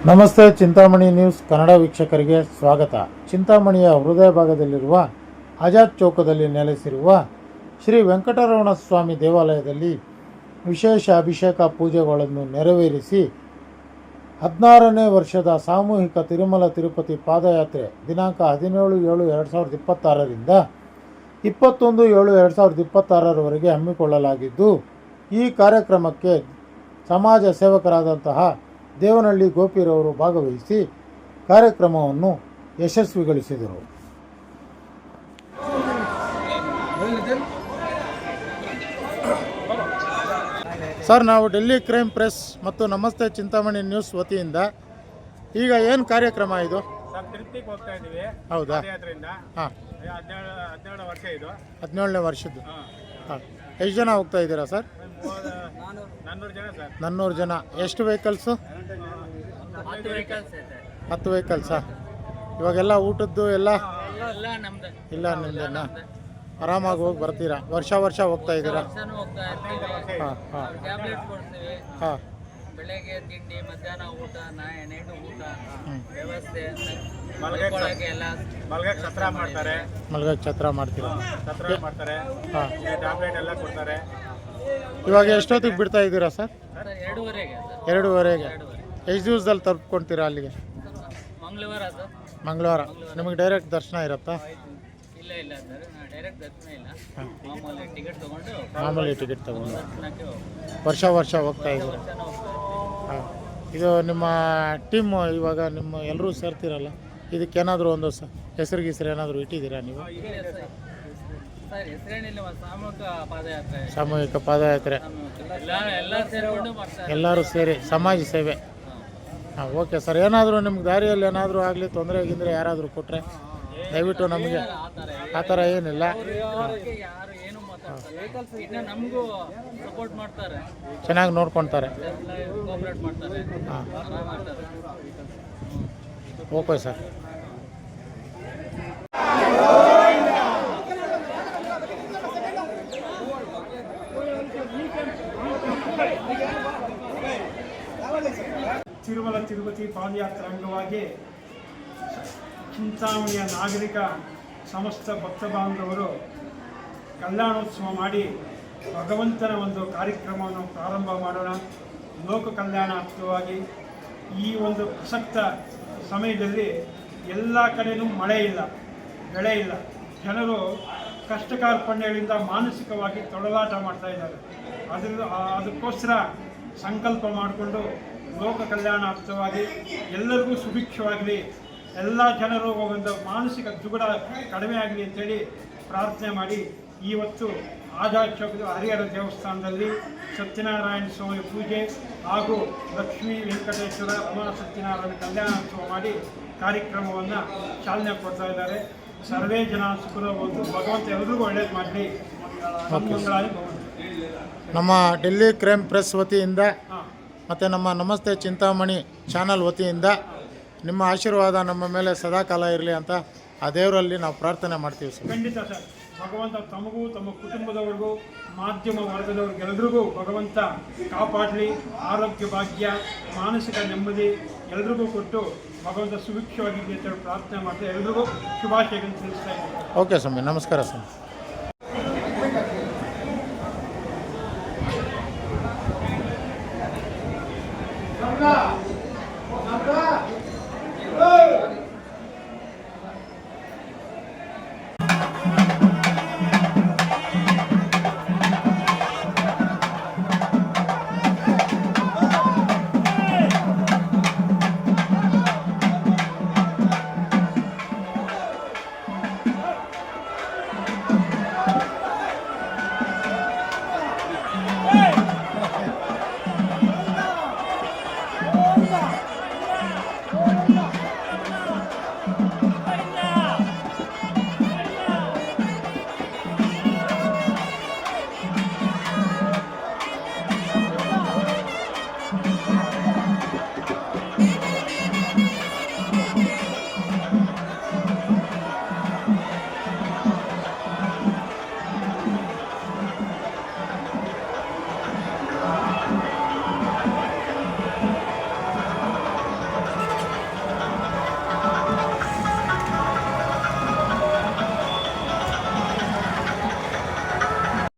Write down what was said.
ನಮಸ್ತೆ. ಚಿಂತಾಮಣಿ ನ್ಯೂಸ್ ಕನ್ನಡ ವೀಕ್ಷಕರಿಗೆ ಸ್ವಾಗತ. ಚಿಂತಾಮಣಿಯ ಹೃದಯ ಭಾಗದಲ್ಲಿರುವ ಆಜಾದ್ ಚೌಕದಲ್ಲಿ ನೆಲೆಸಿರುವ ಶ್ರೀ ವೆಂಕಟರಮಣ ಸ್ವಾಮಿ ದೇವಾಲಯದಲ್ಲಿ ವಿಶೇಷ ಅಭಿಷೇಕ ಪೂಜೆಗಳನ್ನು ನೆರವೇರಿಸಿ 16ನೇ ವರ್ಷದ ಸಾಮೂಹಿಕ ತಿರುಮಲ ತಿರುಪತಿ ಪಾದಯಾತ್ರೆ ದಿನಾಂಕ 17/7/2026ರಿಂದ 21/7/2026ರವರೆಗೆ ಹಮ್ಮಿಕೊಳ್ಳಲಾಗಿದ್ದು, ಈ ಕಾರ್ಯಕ್ರಮಕ್ಕೆ ಸಮಾಜ ಸೇವಕರಾದಂತಹ ದೇವನಹಳ್ಳಿ ಗೋಪಿರವರು ಭಾಗವಹಿಸಿ ಕಾರ್ಯಕ್ರಮವನ್ನು ಯಶಸ್ವಿಗೊಳಿಸಿದರು. ಸರ್, ನಾವು ಡೆಲ್ಲಿ ಕ್ರೈಮ್ ಪ್ರೆಸ್ ಮತ್ತು ನಮಸ್ತೆ ಚಿಂತಾಮಣಿ ನ್ಯೂಸ್ ವತಿಯಿಂದ ಈಗ ಏನು ಕಾರ್ಯಕ್ರಮ ಇದು? ತಿರುಪತಿಗೆ ಹೋಗ್ತಾ ಇದ್ದೀವಿ. ಹೌದಾ? ಹಾಂ, 17 ವರ್ಷ ಇದು. 17ನೇ ವರ್ಷದ್ದು. ಹಾಂ, ಎಷ್ಟು ಜನ ಹೋಗ್ತಾ ಇದ್ದೀರಾ ಸರ್? 400 ಜನ ಸರ್. 400 ಜನ. ಎಷ್ಟು ವೆಹಿಕಲ್ಸು? 10 ವೆಹಿಕಲ್ಸಾ? ಇವಾಗೆಲ್ಲ ಊಟದ್ದು ಎಲ್ಲ ಇಲ್ಲ ನಿಮ್ದೇನಾ? ಆರಾಮಾಗಿ ಹೋಗಿ ಬರ್ತೀರಾ? ವರ್ಷ ಹೋಗ್ತಾ ಇದ್ದೀರಾ? ಹಾಂ ಹಾಂ ಹಾಂ. ಬೆಳಗ್ಗೆ ತಿಂಡಿ, ಮಧ್ಯಾಹ್ನ ಊಟ, ನೈಟ್ ಊಟ ವ್ಯವಸ್ಥೆ, ಮಲ್ಗಕ್ಕೆ ಛತ್ರ ಮಾಡ್ತಾರೆ. ಮಲ್ಗಕ್ಕೆ ಛತ್ರ ಮಾಡ್ತೀರಾ? ಛತ್ರ ಮಾಡ್ತಾರೆ. ಹಾಂ. ಟ್ಯಾಬ್ಲೆಟ್ ಎಲ್ಲ ಕೊಡ್ತಾರೆ. ಇವಾಗ ಎಷ್ಟೊತ್ತಿಗೆ ಬಿಡ್ತಾ ಇದ್ದೀರಾ ಸರ್? 2:30ಗೆ. 2:30ಗೆ. ಎಷ್ಟು ದಿವಸದಲ್ಲಿ ತಲುಪ್ಕೊಳ್ತೀರಾ ಅಲ್ಲಿಗೆ? ಮಂಗಳವಾರ. ನಿಮಗೆ ಡೈರೆಕ್ಟ್ ದರ್ಶನ ಇರುತ್ತಾ? ಇಲ್ಲ ಸರ್, ಡೈರೆಕ್ಟ್ ದರ್ಶನ ಇಲ್ಲ. ಮಾಮೂಲಿ ಟಿಕೆಟ್ ತಗೊಂಡು ದರ್ಶನಕ್ಕೆ ವರ್ಷ ಹೋಗ್ತಾ ಇದ್ದೀರಾ? ಹಾಂ. ಇದು ನಿಮ್ಮ ಟೀಮ್ ಇವಾಗ ನಿಮ್ಮ ಎಲ್ಲರೂ ಸೇರ್ತಿರಲ್ಲ, ಇದಕ್ಕೇನಾದರೂ ಒಂದು ಹೆಸರು ಏನಾದರೂ ಇಟ್ಟಿದ್ದೀರಾ ನೀವು? ಸರ್, ಹೆಸರೇನಿಲ್ಲ, ಸಾಮೂಹಿಕ ಪಾದಯಾತ್ರೆ ಎಲ್ಲರೂ ಸೇರಿ ಸಮಾಜ ಸೇವೆ. ಹಾಂ, ಓಕೆ ಸರ್. ಏನಾದರೂ ನಿಮ್ಗೆ ದಾರಿಯಲ್ಲಿ ಏನಾದರೂ ಆಗಲಿ, ತೊಂದರೆ ಗಿಂದರೆ ಯಾರಾದರೂ ಕೊಟ್ಟರೆ ದಯವಿಟ್ಟು ನಮಗೆ ಆ ಥರ ಏನಿಲ್ಲ. ನಮಗೂ ಸಪೋರ್ಟ್ ಮಾಡ್ತಾರೆ, ಚೆನ್ನಾಗಿ ನೋಡ್ಕೊಳ್ತಾರೆ. ಕೋಆಪರೇಟ್ ಮಾಡ್ತಾರೆ. ಹಾಂ, ಓಕೆ ಸರ್. ತಿರುಮಲ ತಿರುಪತಿ ಪಾದಯಾತ್ರೆ ಅಂಗವಾಗಿ ಚಿಂತಾಮಣಿಯ ನಾಗರಿಕ ಸಮಸ್ತ ಭಕ್ತ ಬಾಂಧವರು ಕಲ್ಯಾಣೋತ್ಸವ ಮಾಡಿ ಭಗವಂತನ ಒಂದು ಕಾರ್ಯಕ್ರಮವನ್ನು ಪ್ರಾರಂಭ ಮಾಡೋಣ. ಲೋಕ ಕಲ್ಯಾಣಾರ್ಥವಾಗಿ ಈ ಒಂದು ಪ್ರಸಕ್ತ ಸಮಯದಲ್ಲಿ ಎಲ್ಲ ಕಡೆಯೂ ಮಳೆ ಇಲ್ಲ, ಬೆಳೆ ಇಲ್ಲ. ಜನರು ಕಷ್ಟ ಕಾರ್ಪಣ್ಯಗಳಿಂದ ಮಾನಸಿಕವಾಗಿ ತೊಳಲಾಟ ಮಾಡ್ತಾ ಇದ್ದಾರೆ. ಅದಕ್ಕೋಸ್ಕರ ಸಂಕಲ್ಪ ಮಾಡಿಕೊಂಡು ಲೋಕ ಕಲ್ಯಾಣಾರ್ಥವಾಗಿ ಎಲ್ಲರಿಗೂ ಸುಭಿಕ್ಷವಾಗಲಿ, ಎಲ್ಲ ಜನರು ಒಂದು ಮಾನಸಿಕ ದುಗುಡ ಕಡಿಮೆ ಆಗಲಿ ಅಂತೇಳಿ ಪ್ರಾರ್ಥನೆ ಮಾಡಿ ಇವತ್ತು ಆಜಾದ್ ಚೌಕದ ಹರಿಹರ ದೇವಸ್ಥಾನದಲ್ಲಿ ಸತ್ಯನಾರಾಯಣ ಸ್ವಾಮಿ ಪೂಜೆ ಹಾಗೂ ಲಕ್ಷ್ಮೀ ವೆಂಕಟೇಶ್ವರ ರಮಣ ಸತ್ಯನಾರಾಯಣ ಕಲ್ಯಾಣೋತ್ಸವ ಮಾಡಿ ಕಾರ್ಯಕ್ರಮವನ್ನು ಚಾಲನೆ ಕೊಡ್ತಾ ಇದ್ದಾರೆ. ಸರ್ವೇ ಜನ ಸುಖದ ಒಂದು ಭಗವಂತ ಎಲ್ಲರಿಗೂ ಒಳ್ಳೇದು ಮಾಡಲಿ. ನಮ್ಮ ಡೆಲ್ಲಿ ಕ್ರೈಮ್ ಪ್ರೆಸ್ ವತಿಯಿಂದ ಮತ್ತು ನಮ್ಮ ನಮಸ್ತೆ ಚಿಂತಾಮಣಿ ಚಾನಲ್ ವತಿಯಿಂದ ನಿಮ್ಮ ಆಶೀರ್ವಾದ ನಮ್ಮ ಮೇಲೆ ಸದಾಕಾಲ ಇರಲಿ ಅಂತ ಆ ದೇವರಲ್ಲಿ ನಾವು ಪ್ರಾರ್ಥನೆ ಮಾಡ್ತೀವಿ ಸರ್. ಖಂಡಿತ ಸರ್. ಭಗವಂತ ತಮಗೂ ತಮ್ಮ ಕುಟುಂಬದವರಿಗೂ ಮಾಧ್ಯಮ ವರ್ಗದವ್ರಿಗೆಲ್ಲರಿಗೂ ಭಗವಂತ ಕಾಪಾಡಲಿ. ಆರೋಗ್ಯ ಭಾಗ್ಯ, ಮಾನಸಿಕ ನೆಮ್ಮದಿ ಎಲ್ರಿಗೂ ಕೊಟ್ಟು ಭಗವಂತ ಸುಭಿಕ್ಷವಾಗಿರಲಿ ಅಂತ ಪ್ರಾರ್ಥನೆ ಮಾಡ್ತಾ ಎಲ್ರಿಗೂ ಶುಭಾಶಯಗಳನ್ನು ತಿಳಿಸ್ತಾ ಇದ್ದೀನಿ. ಓಕೆ ಸ್ವಾಮಿ, ನಮಸ್ಕಾರ ಸ್ವಾಮಿ.